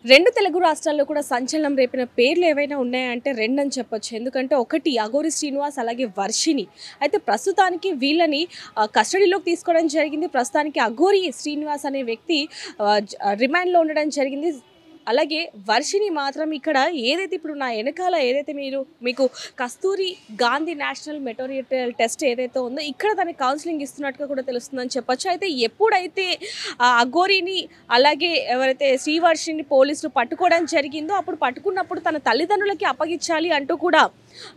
రెండు తెలుగు రాష్ట్రాల్లో కూడా సంచలనం రేపిన పేర్లు ఏవైనా ఉన్నాయంటే రెండు అని చెప్పొచ్చు. ఎందుకంటే ఒకటి అఘోరి శ్రీనివాస్ అలాగే వర్షిణి. అయితే ప్రస్తుతానికి వీళ్ళని కస్టడీలోకి తీసుకోవడం జరిగింది. ప్రస్తుతానికి అఘోరి శ్రీనివాస్ అనే వ్యక్తి రిమాండ్లో ఉండడం జరిగింది. అలాగే వర్షిణి మాత్రం ఇక్కడ ఏదైతే ఇప్పుడు నా వెనకాల ఏదైతే మీకు కస్తూరి గాంధీ నేషనల్ మెటోరియల్ టెస్ట్ ఏదైతే ఉందో ఇక్కడ తనకి కౌన్సిలింగ్ ఇస్తున్నట్టుగా కూడా తెలుస్తుందని చెప్పొచ్చు. అయితే ఎప్పుడైతే అఘోరిని అలాగే ఎవరైతే శ్రీవర్షిని పోలీసులు పట్టుకోవడం జరిగిందో అప్పుడు పట్టుకున్నప్పుడు తన తల్లిదండ్రులకి అప్పగించాలి అంటూ కూడా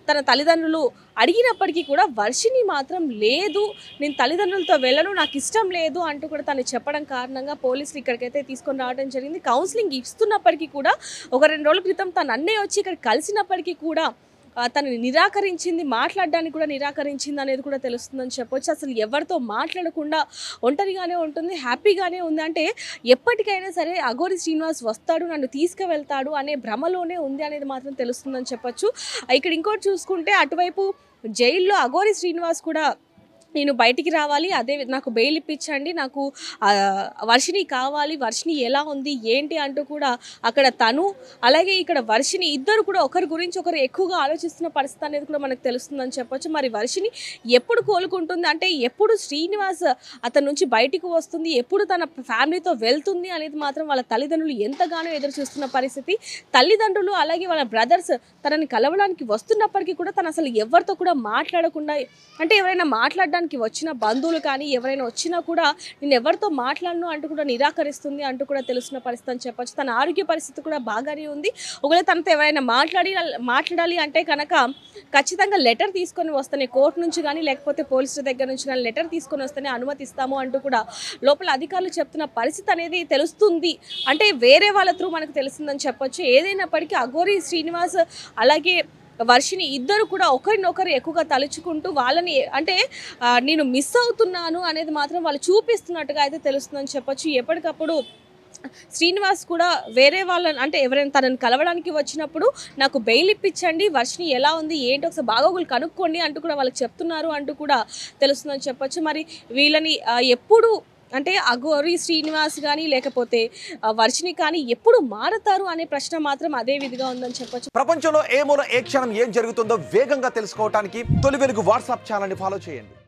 తన తల్లిదండ్రులు అడిగినప్పటికీ కూడా వర్షిణి మాత్రం లేదు, నేను తల్లిదండ్రులతో వెళ్ళను, నాకు ఇష్టం లేదు అంటూ కూడా తను చెప్పడం కారణంగా పోలీసులు ఇక్కడికైతే తీసుకొని రావడం జరిగింది. కౌన్సిలింగ్ ఇస్తున్నప్పటికీ కూడా ఒక 2 రోజుల క్రితం తను అన్నయ్య వచ్చి ఇక్కడ కలిసినప్పటికీ కూడా తను నిరాకరించింది, మాట్లాడడానికి కూడా నిరాకరించింది అనేది కూడా తెలుస్తుందని చెప్పొచ్చు. అసలు ఎవరితో మాట్లాడకుండా ఒంటరిగానే ఉంటుంది, హ్యాపీగానే ఉంది. అంటే ఎప్పటికైనా సరే అఘోరి శ్రీనివాస్ వస్తాడు, నన్ను తీసుకువెళ్తాడు అనే భ్రమలోనే ఉంది అనేది మాత్రం తెలుస్తుందని చెప్పొచ్చు. ఇక్కడ ఇంకోటి చూసుకుంటే అటువైపు జైల్లో అఘోరి శ్రీనివాస్ కూడా నేను బయటికి రావాలి, అదే నాకు బెయిల్ ఇప్పించండి, నాకు వర్షిణి కావాలి, వర్షిణి ఎలా ఉంది ఏంటి అంటూ కూడా అక్కడ తను అలాగే ఇక్కడ వర్షిణి ఇద్దరు కూడా ఒకరి గురించి ఒకరు ఎక్కువగా ఆలోచిస్తున్న పరిస్థితి అనేది కూడా మనకు తెలుస్తుందని చెప్పొచ్చు. మరి వర్షిణి ఎప్పుడు కోలుకుంటుంది, అంటే ఎప్పుడు శ్రీనివాస్ అతని నుంచి బయటికి వస్తుంది, ఎప్పుడు తన ఫ్యామిలీతో వెళ్తుంది అనేది మాత్రం వాళ్ళ తల్లిదండ్రులు ఎంతగానో ఎదురు చూస్తున్న పరిస్థితి. తల్లిదండ్రులు అలాగే వాళ్ళ బ్రదర్స్ తనని కలవడానికి వస్తున్నప్పటికీ కూడా తను అసలు ఎవరితో కూడా మాట్లాడకుండా, అంటే ఎవరైనా మాట్లాడడానికి వచ్చిన బంధువులు కానీ ఎవరైనా వచ్చినా కూడా నేను ఎవరితో మాట్లాడను అంటూ కూడా నిరాకరిస్తుంది అంటూ కూడా తెలుస్తున్న పరిస్థితి అని చెప్పొచ్చు. తన ఆరోగ్య పరిస్థితి కూడా బాగానే ఉంది. ఒకవేళ తనతో ఎవరైనా మాట్లాడాలి అంటే కనుక ఖచ్చితంగా లెటర్ తీసుకొని వస్తేనే కోర్టు నుంచి కానీ లేకపోతే పోలీసుల దగ్గర నుంచి కానీ లెటర్ తీసుకొని వస్తేనే అనుమతిస్తాము అంటూ కూడా లోపల అధికారులు చెప్తున్న పరిస్థితి అనేది తెలుస్తుంది. అంటే వేరే వాళ్ళ త్రూ మనకు తెలుస్తుందని చెప్పొచ్చు. ఏదైనప్పటికీ అఘోరి శ్రీనివాస్ అలాగే వర్షిణి ఇద్దరు కూడా ఒకరినొకరు ఎక్కువగా తలుచుకుంటూ వాళ్ళని అంటే నేను మిస్ అవుతున్నాను అనేది మాత్రం వాళ్ళు చూపిస్తున్నట్టుగా అయితే తెలుస్తుందని చెప్పొచ్చు. ఎప్పటికప్పుడు శ్రీనివాస్ కూడా వేరే వాళ్ళని అంటే ఎవరైనా తనని కలవడానికి వచ్చినప్పుడు నాకు బెయిల్ ఇప్పించండి, వర్షిణి ఎలా ఉంది ఏంటి ఒకసారి బాగోగులు కనుక్కోండి అంటూ కూడా వాళ్ళకి చెప్తున్నారు అంటూ కూడా తెలుస్తుందని చెప్పొచ్చు. మరి వీళ్ళని ఎప్పుడు అంటే అఘోరి శ్రీనివాస్ కానీ లేకపోతే వర్షిణి కానీ ఎప్పుడు మారతారు అనే ప్రశ్న మాత్రం అదే విధిగా ఉందని చెప్పొచ్చు. ప్రపంచంలో ఏ మూల ఏ క్షణం ఏం జరుగుతుందో వేగంగా తెలుసుకోవడానికి తొలి వెలుగు వాట్సాప్ ఛానల్ని ఫాలో చేయండి.